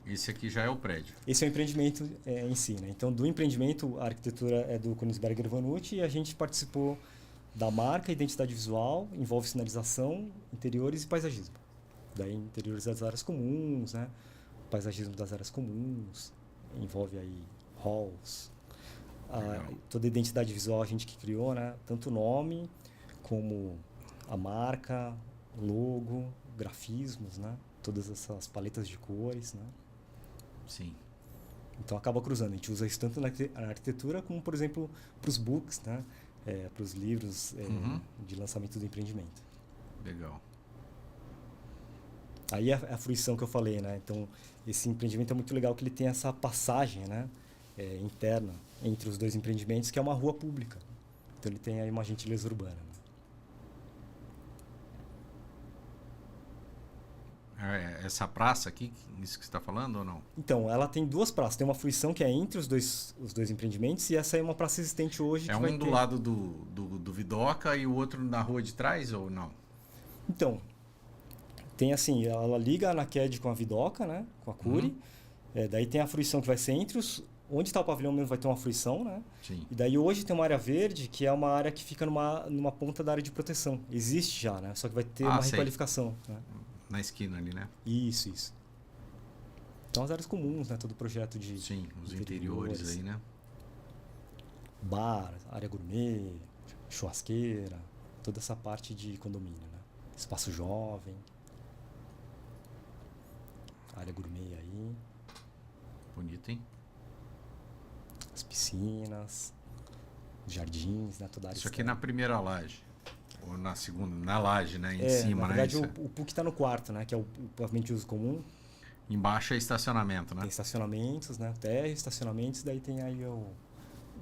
Esse aqui já é o prédio. Esse é o empreendimento em si, né? Então, do empreendimento, a arquitetura é do Königsberger Vanucci e a gente participou da marca, identidade visual, envolve sinalização, interiores e paisagismo. Daí, interiores das áreas comuns, né? Paisagismo das áreas comuns, envolve aí halls. Toda a identidade visual a gente que criou, né? Tanto o nome, como a marca, logo, grafismos, né? Todas essas paletas de cores, né? Sim. Então acaba cruzando. A gente usa isso tanto na arquitetura como, por exemplo, para os books, né? Para os livros de lançamento do empreendimento. Legal. Aí a fruição que eu falei, né? Então esse empreendimento é muito legal que ele tem essa passagem, né? Interna entre os dois empreendimentos, que é uma rua pública. Então ele tem aí uma gentileza urbana. Né? Essa praça aqui, isso que você está falando ou não? Então, ela tem duas praças. Tem uma fruição que é entre os dois empreendimentos e essa é uma praça existente hoje. É um do lado do Vidoca e o outro na rua de trás ou não? Então, tem assim, ela liga na QED com a Vidoca, né? Com a Cury. Daí tem a fruição que vai ser entre os... Onde está o pavilhão mesmo vai ter uma fruição, né? Sim. E daí hoje tem uma área verde, que é uma área que fica numa ponta da área de proteção. Existe já, né? Só que vai ter uma requalificação. Né? Na esquina ali, né? Isso. Então as áreas comuns, né? Todo o projeto de... Sim, os interiores aí, né? Bar, área gourmet, churrasqueira, toda essa parte de condomínio, né? Espaço jovem. Área gourmet aí. Bonito, hein? As piscinas, jardins, né? Toda a área Isso aqui na primeira laje. Ou na segunda, na laje, né? Em cima, na verdade, né? o PUC está no quarto, né? Que é o pavimento de uso comum. Embaixo é estacionamento, né? Tem estacionamentos, né? Térreo, estacionamentos, daí tem aí o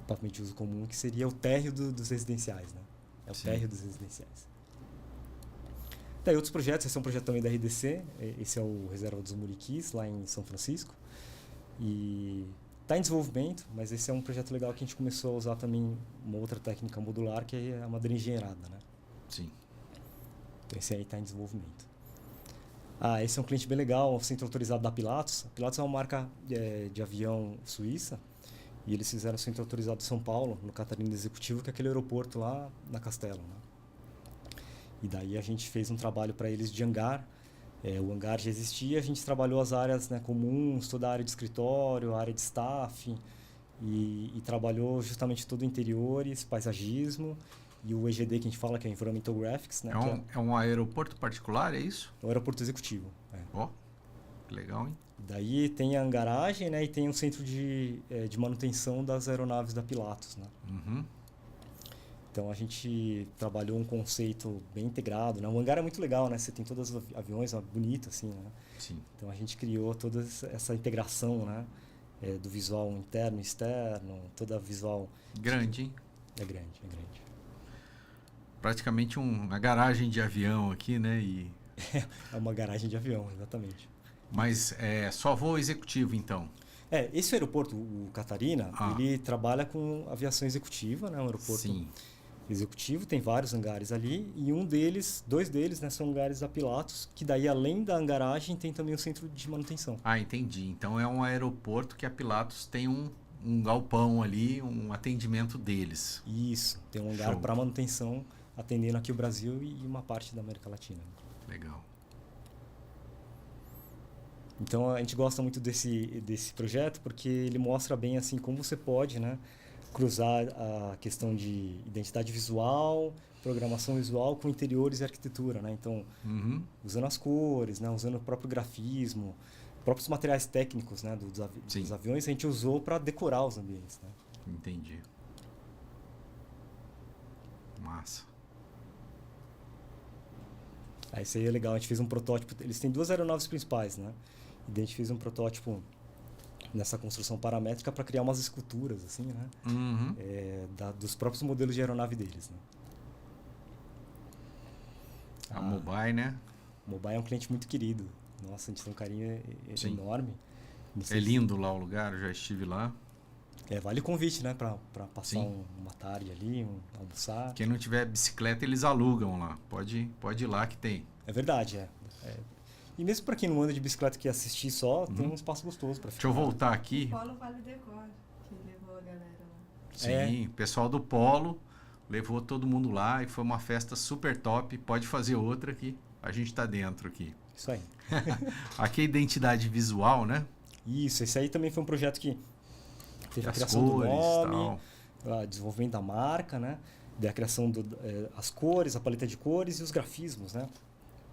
pavimento de uso comum, que seria o térreo dos residenciais, né? É o térreo dos residenciais. Daí outros projetos, esse é um projeto também da RDC, esse é o Reserva dos Muriquis, lá em São Francisco. E está em desenvolvimento, mas esse é um projeto legal que a gente começou a usar também uma outra técnica modular, que é a madeira engenheirada, né? Sim. Então esse aí está em desenvolvimento. Esse é um cliente bem legal, um centro autorizado da Pilatus. A Pilatus é uma marca de avião suíça e eles fizeram o centro autorizado de São Paulo, no Catarina Executivo, que é aquele aeroporto lá na Castelo. Né? E daí a gente fez um trabalho para eles de hangar. O hangar já existia, a gente trabalhou as áreas, né, comuns, toda a área de escritório, a área de staff e trabalhou justamente todo o interiores, paisagismo. E o EGD que a gente fala, que é Environmental Graphics, né? É um aeroporto particular, é isso? É um aeroporto executivo. Ó, que legal, hein? Daí tem a hangaragem, né? E tem um centro de manutenção das aeronaves da Pilatus, né? Então a gente trabalhou um conceito bem integrado, né? O hangar é muito legal, né? Você tem todos os aviões, bonito assim, né? Sim. Então a gente criou toda essa integração, né? Do visual interno e externo, toda a visual... Grande, hein? É grande. Praticamente uma garagem de avião aqui, né? É uma garagem de avião, exatamente. Mas é só voo executivo, então? Esse aeroporto, o Catarina, ele trabalha com aviação executiva, né? Um aeroporto executivo, tem vários hangares ali, e dois deles, né, são hangares da Pilatus, que daí, além da hangaragem, tem também o centro de manutenção. Entendi. Então é um aeroporto que a Pilatus tem um galpão ali, um atendimento deles. Isso, tem um hangar para manutenção, atendendo aqui o Brasil e uma parte da América Latina. Legal. Então a gente gosta muito desse projeto porque ele mostra bem assim como você pode, né, cruzar a questão de identidade visual, programação visual com interiores e arquitetura, né? Então usando as cores, né, usando o próprio grafismo, próprios materiais técnicos, né, dos aviões a gente usou para decorar os ambientes, né? Entendi. Massa. Aí isso aí é legal, a gente fez um protótipo, eles têm 2 aeronaves principais, né? E daí a gente fez um protótipo nessa construção paramétrica para criar umas esculturas, assim, né? Uhum. Dos próprios modelos de aeronave deles, né? A Mobile, né? O Mobile é um cliente muito querido. Nossa, a gente tem um carinho enorme. É lindo lá o lugar, eu já estive lá. Vale o convite, né? Para passar uma tarde ali, almoçar. Quem não tiver bicicleta, eles alugam lá. Pode ir lá que tem. É verdade, E mesmo para quem não anda de bicicleta que assistir só, tem um espaço gostoso para ficar. Deixa eu voltar aqui. O Polo Vale Decor, que levou a galera lá. Sim, o pessoal do Polo levou todo mundo lá e foi uma festa super top. Pode fazer outra que a gente tá dentro aqui. Isso aí. Aqui é identidade visual, né? Isso, esse aí também foi um projeto que teve a As criação cores, do nome, tal. o desenvolvimento da marca, né? Da criação das cores, a paleta de cores e os grafismos, né?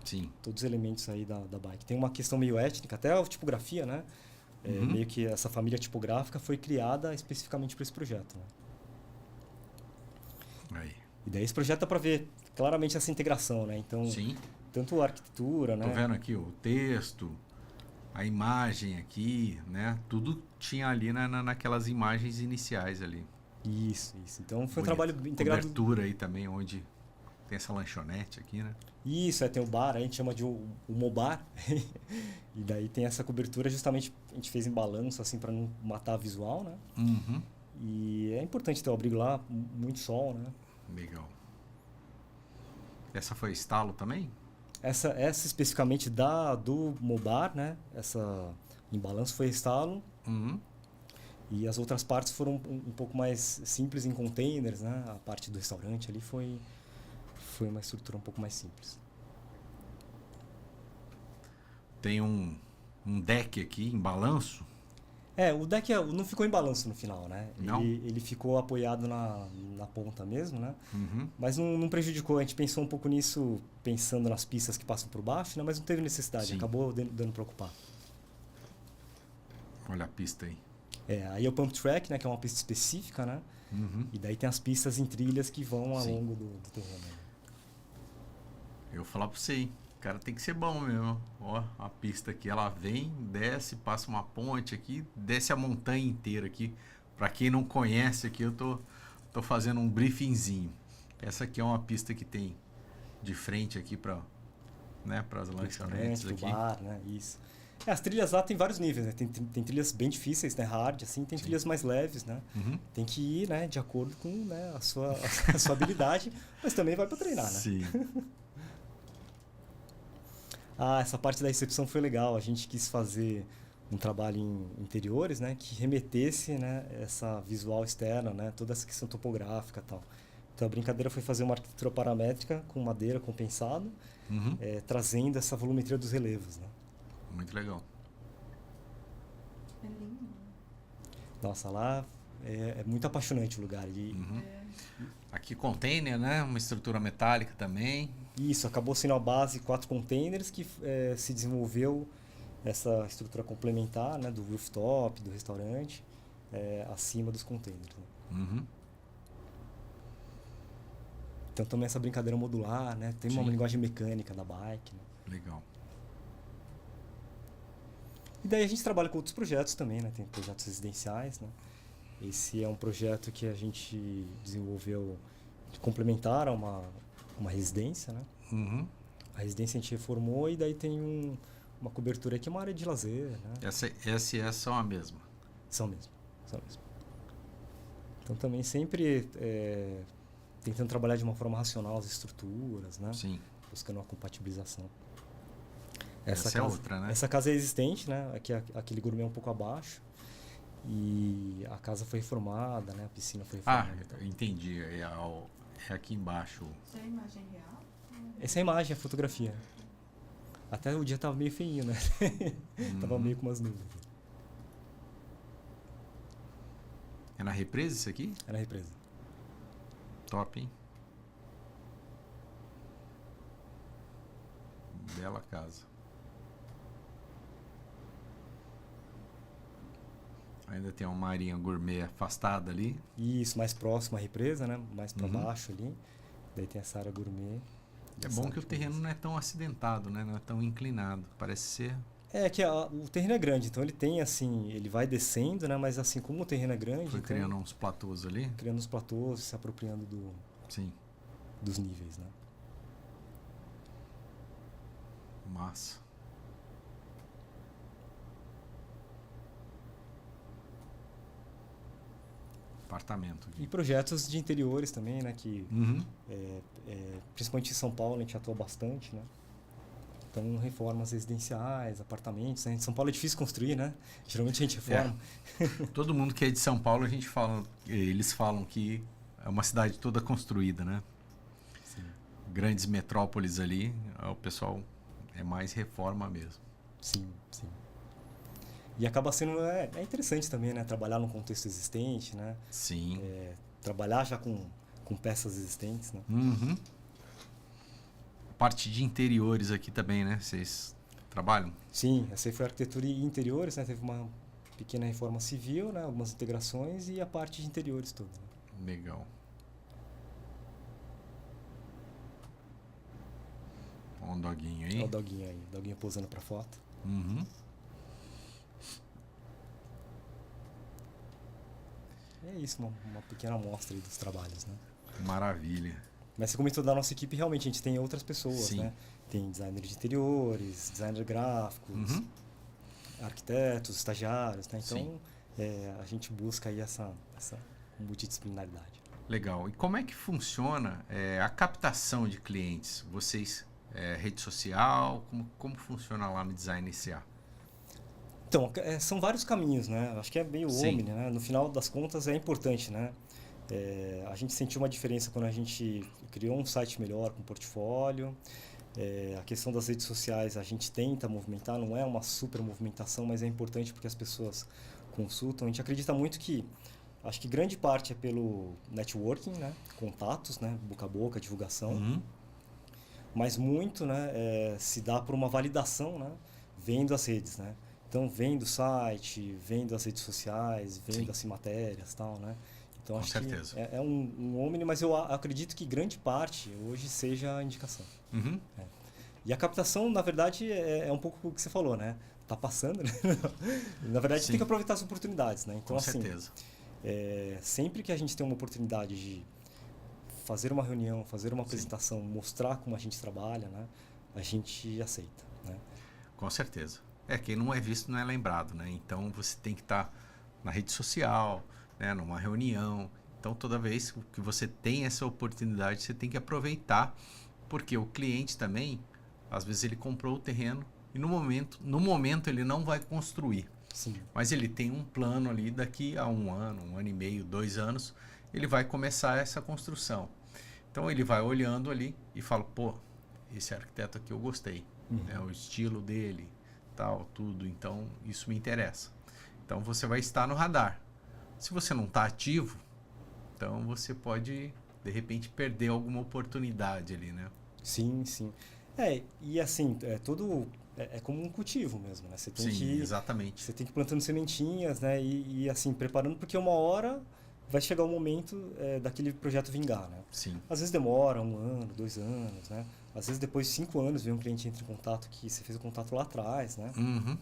Sim. Todos os elementos aí da bike. Tem uma questão meio étnica, até a tipografia, né? Meio que essa família tipográfica foi criada especificamente para esse projeto, né? Aí. E daí esse projeto dá para ver claramente essa integração, né? Então, Sim. tanto a arquitetura, né? Tô vendo aqui o texto, a imagem aqui, né? Tudo tinha ali naquelas imagens iniciais ali. Isso. Então foi Bonito. um trabalho integrado. Cobertura aí também, onde tem essa lanchonete aqui, né? Isso, tem o bar, a gente chama de o Mobar. E daí tem essa cobertura, justamente a gente fez em balanço, assim, para não matar a visual, né? Uhum. E é importante ter o abrigo lá, muito sol, né? Legal. Essa foi estalo também? Essa especificamente do Mobar, né? Essa em balanço foi estalo. Uhum. E as outras partes foram um pouco mais simples em containers, né? A parte do restaurante ali foi uma estrutura um pouco mais simples. Tem um deck aqui em balanço. O deck não ficou em balanço no final, né? Não? Ele ficou apoiado na ponta mesmo, né? Uhum. Mas não prejudicou. A gente pensou um pouco nisso, pensando nas pistas que passam por baixo, né? Mas não teve necessidade. Sim. Acabou dando para ocupar. Olha a pista aí. Aí é o pump track, né? Que é uma pista específica, né? Uhum. E daí tem as pistas em trilhas que vão ao Sim. longo do terreno. Eu vou falar pra você, hein? O cara tem que ser bom mesmo. Ó, a pista aqui, ela vem, desce, passa uma ponte aqui, desce a montanha inteira aqui. Pra quem não conhece aqui, eu tô fazendo um briefingzinho. Essa aqui é uma pista que tem de frente aqui para as lanchonetes aqui. Bar, né? Isso. As trilhas lá tem vários níveis, né? Tem trilhas bem difíceis, né? Hard, assim, tem trilhas mais leves, né? Uhum. Tem que ir, né? De acordo com, né? a sua habilidade, mas também vai para treinar, né? Sim. Essa parte da recepção foi legal. A gente quis fazer um trabalho em interiores, né? Que remetesse, né? Essa visual externa, né? Toda essa questão topográfica e tal. Então a brincadeira foi fazer uma arquitetura paramétrica com madeira compensado, Uhum. trazendo essa volumetria dos relevos, né? Muito legal. É lindo. Nossa, lá é muito apaixonante o lugar. Uhum. Aqui container, né? Uma estrutura metálica também. Isso, acabou sendo a base 4 containers que se desenvolveu essa estrutura complementar, né? Do rooftop, do restaurante, acima dos containers. Né? Uhum. Então também essa brincadeira modular, né? Tem uma Sim. linguagem mecânica da bike. Né? Legal. E daí a gente trabalha com outros projetos também, né? Tem projetos residenciais, né? Esse é um projeto que a gente desenvolveu de complementar a uma residência, né? Uhum. A residência a gente reformou e daí tem uma cobertura aqui, uma área de lazer, né? Essa e essa são a mesma. São mesmo. Então também sempre tentando trabalhar de uma forma racional as estruturas, né? Sim. Buscando uma compatibilização. Essa é outra, né? Essa casa é existente, né? Aqui, aquele gourmet é um pouco abaixo. E a casa foi reformada, né? A piscina foi reformada. Entendi. É aqui embaixo. Isso é a imagem real? Essa é a imagem, a fotografia. Até o dia tava meio feinho, né? Tava meio com umas nuvens. É na represa isso aqui? É na represa. Top, hein? Bela casa. Ainda tem uma marinha gourmet afastada ali. Isso, mais próximo à represa, né? Mais para Uhum. baixo ali. Daí tem essa área gourmet. É bom que o terreno não é tão acidentado, né? Não é tão inclinado. Parece ser... É que o terreno é grande, então ele tem assim, ele vai descendo, né? Mas assim, como o terreno é grande, Foi então, criando uns platôs ali. criando os platôs, se apropriando Sim, dos níveis, né? massa. Apartamento E aqui. projetos de interiores também, né? Que Uhum. principalmente em São Paulo a gente atua bastante, né? Então, reformas residenciais, apartamentos, né? Em São Paulo é difícil construir, né? Geralmente a gente reforma. Todo mundo que é de São Paulo, eles falam que é uma cidade toda construída, né? Sim, Grandes metrópoles ali, o pessoal é mais reforma mesmo. sim, sim. E acaba sendo é interessante também, né? Trabalhar num contexto existente, né? Sim. Trabalhar já com peças existentes, né? Uhum. Parte de interiores aqui também, né? Vocês trabalham? Sim, essa aí foi arquitetura e interiores, né? Teve uma pequena reforma civil, né? Algumas integrações e a parte de interiores toda. Né? Legal. Olha um doguinho aí. Olha o doguinho aí, o doguinho posando pra foto. Uhum. É isso, uma pequena amostra aí dos trabalhos, né? Maravilha. Mas você comentou da nossa equipe, realmente a gente tem outras pessoas, Sim. né? Tem designer de interiores, designer gráficos, Uhum. arquitetos, estagiários, né? Então, Sim. a gente busca aí essa multidisciplinaridade. Legal. E como é que funciona a captação de clientes? Vocês, rede social, como funciona lá no Design SA? Então, são vários caminhos, né? Acho que é meio Sim. omni, né? No final das contas é importante, né? A gente sentiu uma diferença quando a gente criou um site melhor com portfólio. A questão das redes sociais a gente tenta movimentar, não é uma super movimentação, mas é importante porque as pessoas consultam. A gente acredita muito que, acho que grande parte é pelo networking, né? Contatos, né? Boca a boca, divulgação. Uhum. Mas muito, né? Se dá por uma validação, né? Vendo as redes, né? Então, vendo o site, vendo as redes sociais, vendo Sim. as matérias e tal, né? Então, Com acho certeza. que é um omni, mas eu acredito que grande parte hoje seja a indicação. Uhum. E a captação, na verdade, é um pouco o que você falou, né? Tá passando, né? Na verdade, Sim. tem que aproveitar as oportunidades, né? Então, Com assim, certeza. sempre que a gente tem uma oportunidade de fazer uma reunião, fazer uma apresentação, mostrar como a gente trabalha, né? A gente aceita, né? Com certeza. Quem não é visto não é lembrado, né? Então você tem que estar na rede social, né? Numa reunião. Então toda vez que você tem essa oportunidade, você tem que aproveitar, porque o cliente também, às vezes ele comprou o terreno e no momento ele não vai construir. Sim. Mas ele tem um plano ali daqui a um ano e meio, 2 anos, ele vai começar essa construção. Então ele vai olhando ali e fala, pô, esse arquiteto aqui eu gostei, né? O estilo dele, tal, tudo. Então isso me interessa. Então você vai estar no radar. Se você não está ativo, então você pode de repente perder alguma oportunidade ali, né? Sim, sim. E assim, é como um cultivo mesmo, né? Você tem Sim, exatamente. você tem que ir plantando sementinhas, né? E assim, preparando, porque uma hora vai chegar o momento daquele projeto vingar, né? Sim. Às vezes demora 1 ano, 2 anos, né? Às vezes depois de 5 anos vem um cliente entra em contato que você fez o contato lá atrás, né? Uhum.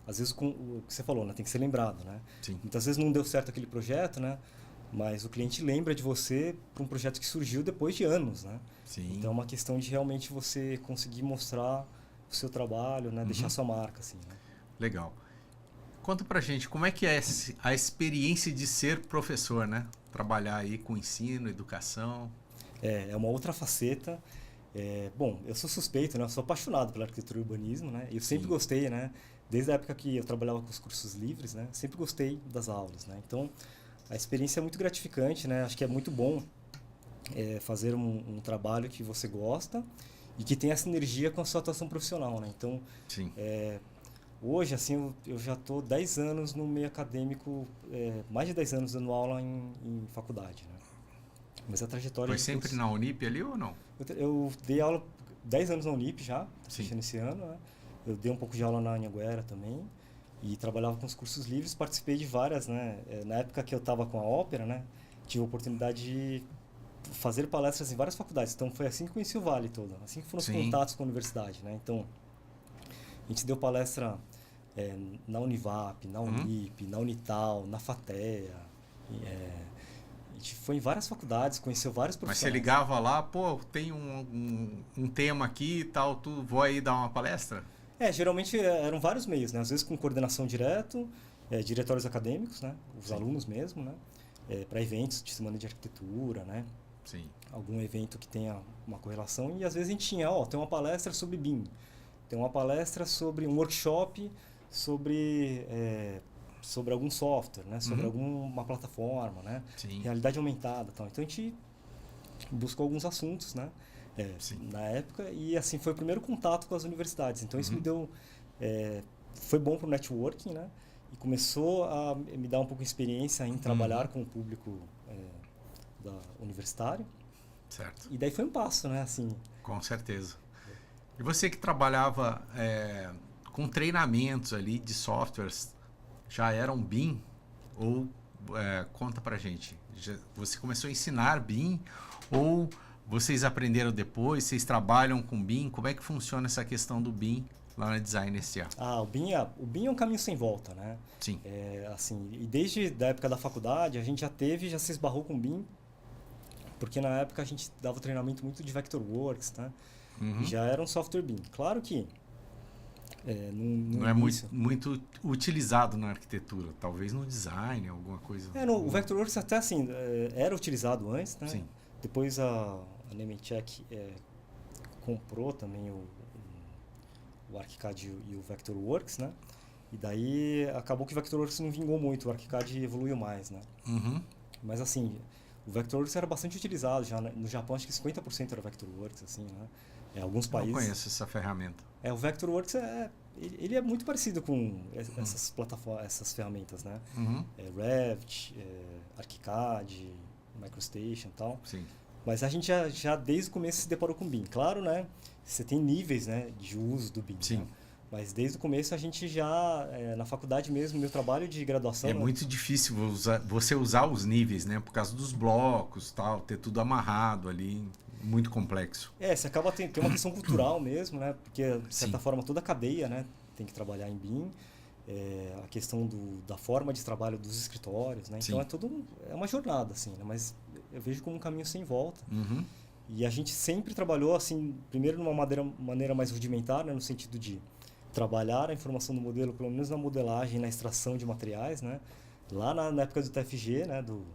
Às vezes o que você falou, né? Tem que ser lembrado, né? Sim. Muitas vezes não deu certo aquele projeto, né? Mas o cliente lembra de você para um projeto que surgiu depois de anos, né? Sim. Então é uma questão de realmente você conseguir mostrar o seu trabalho, né? Deixar sua marca, assim, né? Legal. Conta pra gente como é que é a experiência de ser professor, né? Trabalhar aí com ensino, educação. É uma outra faceta. Bom, eu sou suspeito, né? Eu sou apaixonado pela arquitetura e urbanismo, né? Eu sempre Sim. gostei, né? Desde a época que eu trabalhava com os cursos livres, né? Sempre gostei das aulas, né? Então, a experiência é muito gratificante, né? Acho que é muito bom fazer um trabalho que você gosta e que tem essa energia com a sua atuação profissional, né? Então, Sim. hoje, assim, eu já estou 10 anos no meio acadêmico, mais de 10 anos dando aula em faculdade, né? Mas a trajetória... Foi sempre na Unip ali ou não? Eu dei aula 10 anos na Unip já, Sim. fechando esse ano, né? Eu dei um pouco de aula na Anhanguera também. e trabalhava com os cursos livres, participei de várias, né? Na época que eu estava com a ópera, né? Tive a oportunidade de fazer palestras em várias faculdades. Então foi assim que conheci o Vale todo, assim que foram os Sim. contatos com a universidade, né? Então a gente deu palestra na Univap, na Unip, na Unital, na FATEA. A gente foi em várias faculdades, conheceu vários Mas profissionais. você ligava lá, pô, tem um tema aqui e tal, tu vou aí dar uma palestra? Geralmente eram vários meios, né? Às vezes com coordenação direto, diretórios acadêmicos, né? Os Sim. alunos mesmo, né? Para eventos de semana de arquitetura, né? Sim. Algum evento que tenha uma correlação. E às vezes a gente tinha, tem uma palestra sobre BIM, tem uma palestra sobre um workshop sobre algum software, né? Sobre alguma plataforma, né? Sim. Realidade aumentada, tal. Então a gente buscou alguns assuntos, né? Na época, e assim foi o primeiro contato com as universidades. Então isso me deu, foi bom para o networking, né? E começou a me dar um pouco de experiência em trabalhar com o público universitário. Certo. E daí foi um passo, né? Assim, com certeza. E você que trabalhava com treinamentos ali de softwares, já era um BIM? Ou conta pra gente, você começou a ensinar BIM ou vocês aprenderam depois, vocês trabalham com BIM? Como é que funciona essa questão do BIM lá na Design SA? o BIM é um caminho sem volta, né? Sim. Assim, e desde a época da faculdade, a gente já se esbarrou com BIM, porque na época a gente dava treinamento muito de Vectorworks, né? Já era um software BIM. Claro que não é muito utilizado na arquitetura, talvez no design, alguma coisa. O Vectorworks até assim, era utilizado antes, né? Sim. Depois a Nemetschek comprou também o ArchiCAD e o Vectorworks, né? E daí acabou que o Vectorworks não vingou muito, o ArchiCAD evoluiu mais, né? Mas assim, o Vectorworks era bastante utilizado já no Japão, acho que 50% era Vectorworks, assim, né? Alguns países. Eu conheço essa ferramenta. O Vectorworks ele é muito parecido com essas plataformas, essas ferramentas, né? Revit, ArchiCAD, MicroStation e tal. Sim. Mas a gente já desde o começo se deparou com o BIM. Claro, né? Você tem níveis, né, de uso do BIM. Sim. Né? Mas desde o começo a gente já, na faculdade mesmo, meu trabalho de graduação... É muito difícil você usar os níveis, né? Por causa dos blocos, tal, ter tudo amarrado ali, muito complexo. Você acaba tem uma questão cultural mesmo, né? Porque, de certa Sim. forma, toda a cadeia, né, tem que trabalhar em BIM. A questão da forma de trabalho dos escritórios, né? Então é uma jornada, assim, né? Mas eu vejo como um caminho sem volta. E a gente sempre trabalhou, assim, primeiro numa maneira mais rudimentar, né? No sentido de trabalhar a informação do modelo, pelo menos na modelagem, na extração de materiais, né? Lá na época do TFG, né? Do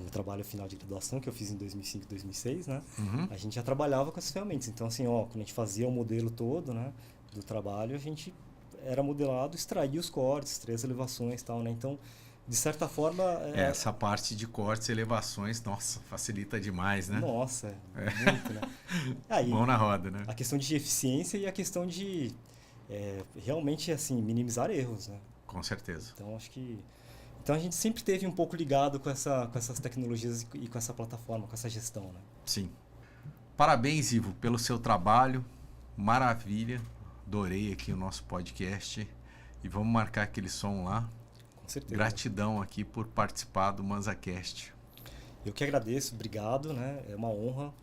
trabalho final de graduação que eu fiz em 2005 e 2006, né? A gente já trabalhava com essas ferramentas. Então, assim, quando a gente fazia o modelo todo, né? Do trabalho, a gente era modelado, extraía os cortes, extraía as elevações e tal, né? Então, de certa forma... Essa parte de cortes e elevações, nossa, facilita demais, né? Nossa, muito, né? Aí, mão na roda, né? A questão de eficiência e a questão de realmente, assim, minimizar erros, né? Com certeza. Então, acho que... Então, a gente sempre esteve um pouco ligado com essas tecnologias e com essa plataforma, com essa gestão, né? Sim. Parabéns, Ivo, pelo seu trabalho. Maravilha. Adorei aqui o nosso podcast. E vamos marcar aquele som lá. Com certeza. Gratidão aqui por participar do ManzaCast. Eu que agradeço, obrigado, né? É uma honra.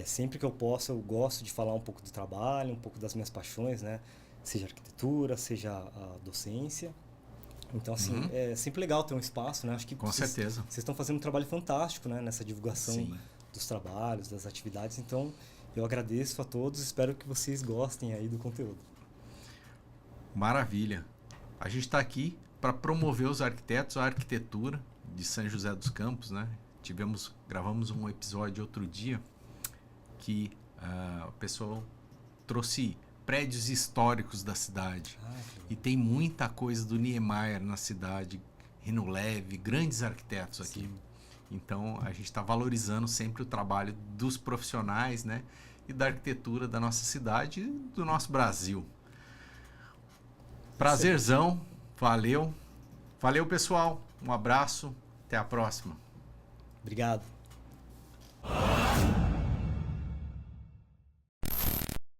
Sempre que eu posso, eu gosto de falar um pouco do trabalho, um pouco das minhas paixões, né? Seja a arquitetura, seja a docência. Então, assim, é sempre legal ter um espaço, né? Acho que com certeza. Vocês estão fazendo um trabalho fantástico, né? Nessa divulgação Sim. dos trabalhos, das atividades. Então, eu agradeço a todos. Espero que vocês gostem aí do conteúdo. Maravilha. A gente está aqui para promover os arquitetos, a arquitetura de São José dos Campos, né? Gravamos um episódio outro dia que o pessoal trouxe prédios históricos da cidade. E tem muita coisa do Niemeyer na cidade, Rino Leve, grandes arquitetos aqui. Sim. Então, a gente está valorizando sempre o trabalho dos profissionais, né? E da arquitetura da nossa cidade e do nosso Brasil. Prazerzão. Valeu. Valeu, pessoal. Um abraço. Até a próxima. Obrigado.